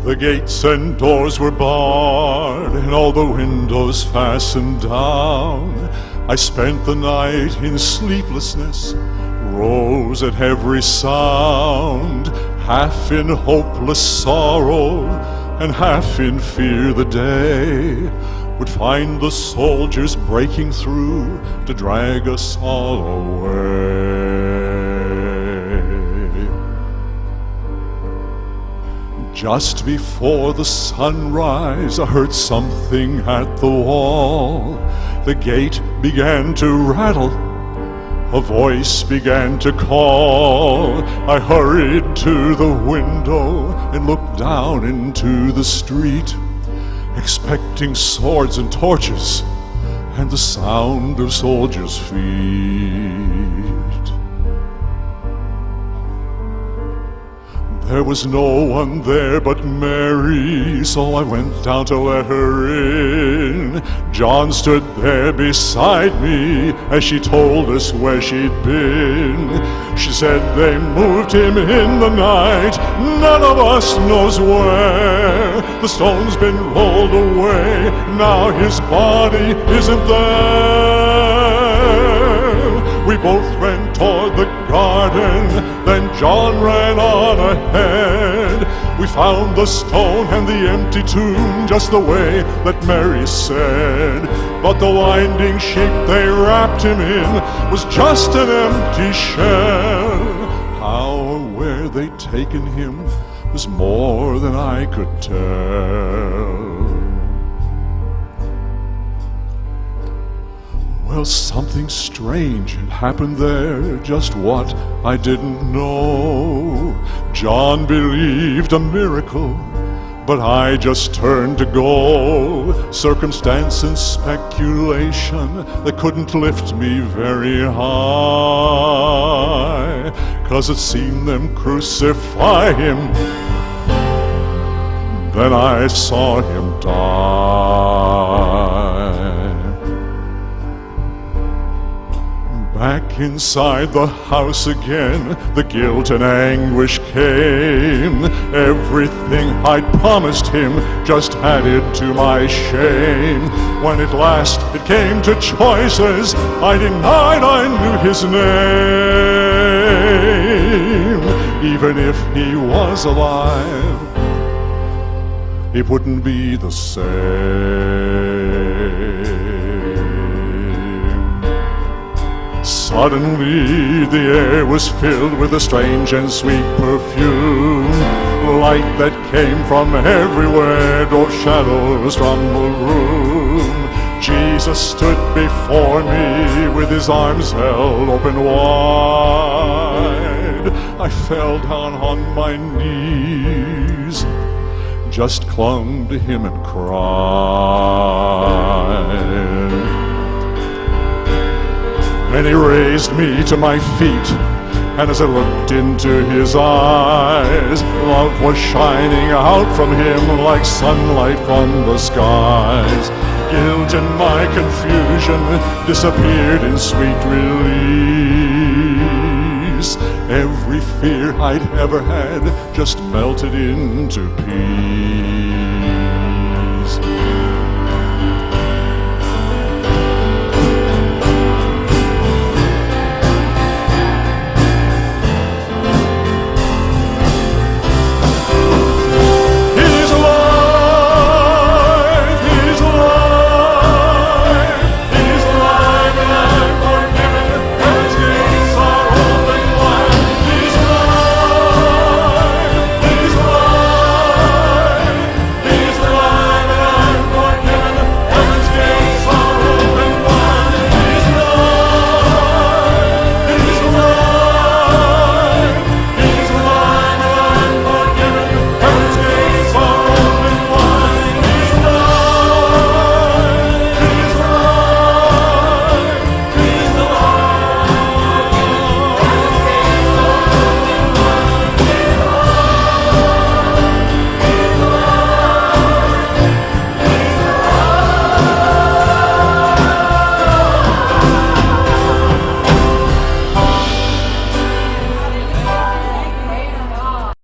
The gates and doors were barred, and all the windows fastened down. I spent the night in sleeplessness, rose at every sound, half in hopeless sorrow, and half in fear the day would find the soldiers breaking through to drag us all away. Just before the sunrise, I heard something at the wall. The gate began to rattle, a voice began to call. I hurried to the window and looked down into the street, expecting swords and torches and the sound of soldiers' feet. There was no one there but Mary, so I went down to let her in. John stood there beside me as she told us where she'd been. She said they moved him in the night, none of us knows where. The stone's been rolled away, now his body isn't there. We both ran toward the garden, then John ran on ahead. We found the stone and the empty tomb just the way that Mary said. But the winding sheet they wrapped him in was just an empty shell. How or where they'd taken him was more than I could tell. Well, something strange had happened there, just what I didn't know. John believed a miracle, but I just turned to go. Circumstance and speculation that couldn't lift me very high, 'cause it seemed them crucify him, then I saw him die. Back inside the house again, the guilt and anguish came. Everything I'd promised him just added to my shame. When at last it came to choices, I denied I knew his name. Even if he was alive, it wouldn't be the same. Suddenly the air was filled with a strange and sweet perfume. Light that came from everywhere drove shadows from the room. Jesus stood before me with his arms held open wide. I fell down on my knees, just clung to him and cried. And he raised me to my feet, and as I looked into his eyes, love was shining out from him like sunlight from the skies. Guilt and my confusion disappeared in sweet release. Every fear I'd ever had just melted into peace.